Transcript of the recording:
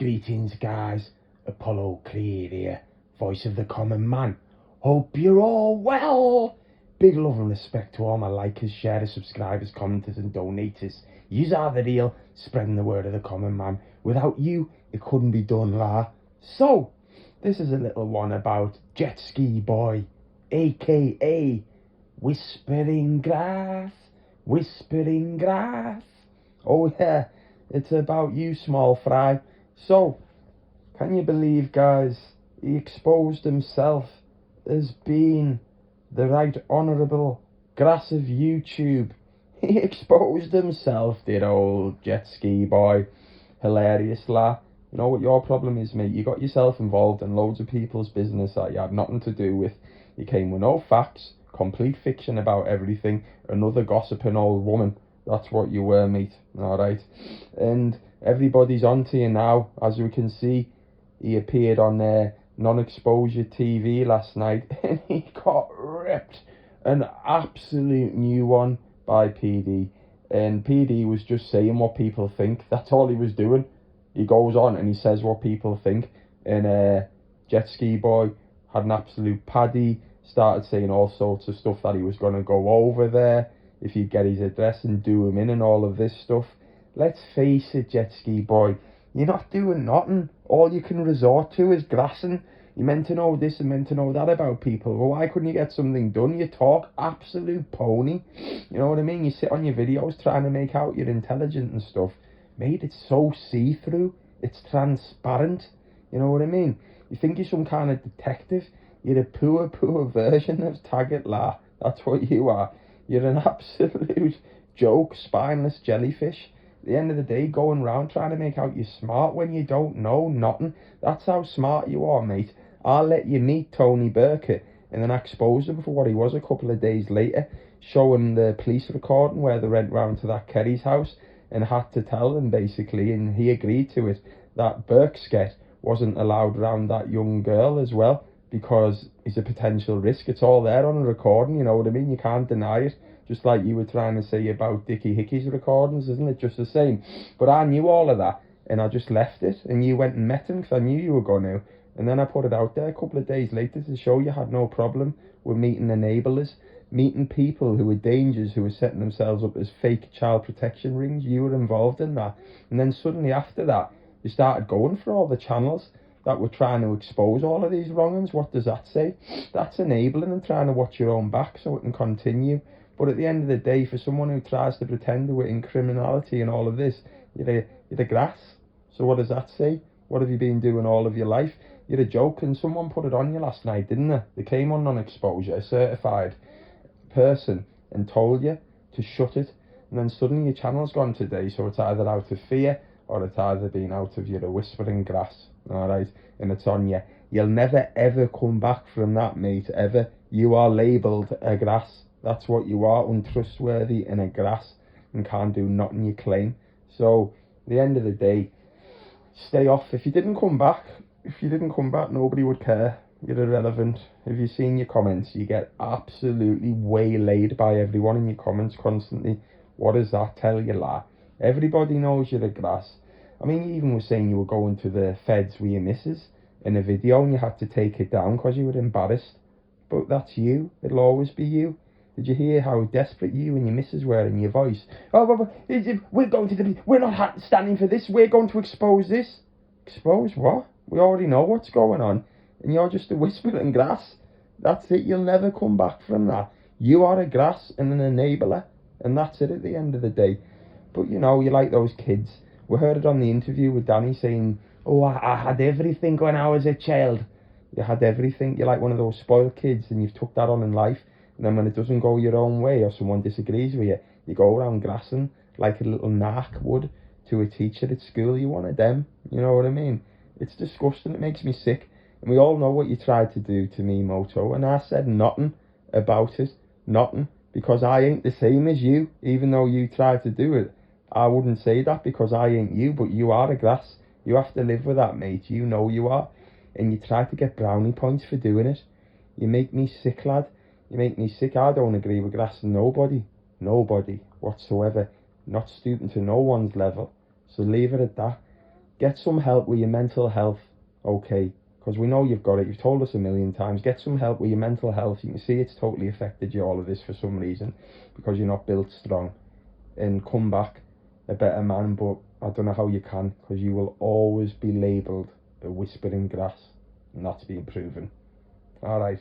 Greetings guys, Apollo Clear here, voice of the common man. Hope you're all well. Big love and respect to all my likers, sharers, subscribers, commenters and donators. Yous are the real, spreading the word of the common man. Without you, it couldn't be done, la. So, this is a little one about Jet Ski Boy, aka Whispering Grass, Whispering Grass. Oh yeah, it's about you, small fry. So, can you believe, guys, he exposed himself as being the right honourable grass of YouTube. He exposed himself, did old Jet Ski Boy. Hilarious, la. You know what your problem is, mate? You got yourself involved in loads of people's business that you had nothing to do with. You came with no facts, complete fiction about everything, another gossiping old woman. That's what you were, mate. Alright. And everybody's onto you now. As we can see, he appeared on non-exposure TV last night and he got ripped. An absolute new one by PD. And PD was just saying what people think. That's all he was doing. He goes on and he says what people think. And Jet Ski Boy had an absolute paddy. Started saying all sorts of stuff that he was going to go over there if you get his address and do him in and all of this stuff. Let's face it, Jet Ski Boy, you're not doing nothing. All you can resort to is grassing. You're meant to know this and meant to know that about people. Well, why couldn't you get something done? You talk absolute pony. You know what I mean? You sit on your videos trying to make out you're intelligent and stuff. Mate, it's so see-through. It's transparent. You know what I mean? You think you're some kind of detective. You're a poor version of Taggart La. That's what you are. You're an absolute joke, spineless jellyfish. At the end of the day, going round trying to make out you're smart when you don't know nothing. That's how smart you are, mate. I'll let you meet Tony Burkett and then expose him for what he was a couple of days later, showing the police recording where they went round to that Kerry's house and had to tell them basically, and he agreed to it, that Burksket wasn't allowed around that young girl as well because he's a potential risk. It's all there on a recording, you know what I mean? You can't deny it. Just like you were trying to say about Dickie Hickey's recordings, isn't it just the same? But I knew all of that, and I just left it, and you went and met him because I knew you were going to. And then I put it out there a couple of days later to show you had no problem with meeting enablers, meeting people who were dangers, who were setting themselves up as fake child protection rings. You were involved in that. And then suddenly after that, you started going for all the channels that were trying to expose all of these wrongings. What does that say? That's enabling and trying to watch your own back so it can continue. But at the end of the day, for someone who tries to pretend to in criminality and all of this, you're a grass. So what does that say? What have you been doing all of your life? You're a joke, and someone put it on you last night, didn't they? They came on non-exposure, a certified person, and told you to shut it. And then suddenly your channel's gone today, so it's either out of fear or it's either been out of your whispering grass. Alright? And it's on you. You'll never ever come back from that, mate, ever. You are labelled a grass. That's what you are, untrustworthy and a grass, and can't do nothing you claim. So, at the end of the day, stay off. If you didn't come back, nobody would care. You're irrelevant. If you've seen your comments, you get absolutely waylaid by everyone in your comments constantly. What does that tell you, lad? Everybody knows you're a grass. I mean, you even were saying you were going to the feds with your missus in a video and you had to take it down because you were embarrassed. But that's you. It'll always be you. Did you hear how desperate you and your missus were in your voice? Oh, we're going to we're not standing for this. We're going to expose this. Expose what? We already know what's going on. And you're just a whispering grass. That's it. You'll never come back from that. You are a grass and an enabler. And that's it at the end of the day. But, you know, you're like those kids. We heard it on the interview with Danny saying, oh, I had everything when I was a child. You had everything. You're like one of those spoiled kids and you've took that on in life. And then when it doesn't go your own way or someone disagrees with you, you go around grassing like a little narc would to a teacher at school. You're one of them. You know what I mean? It's disgusting. It makes me sick. And we all know what you tried to do to me, Moto. And I said nothing about it. Nothing. Because I ain't the same as you. Even though you tried to do it, I wouldn't say that because I ain't you. But you are a grass. You have to live with that, mate. You know you are. And you try to get brownie points for doing it. You make me sick, lad. You make me sick. I don't agree with grassing nobody. Nobody whatsoever. Not stooping to no one's level. So leave it at that. Get some help with your mental health, okay? Because we know you've got it. You've told us a million times. Get some help with your mental health. You can see it's totally affected you, all of this, for some reason, because you're not built strong. And come back a better man, but I don't know how you can, because you will always be labelled a whispering grass, and that's being proven. Alright.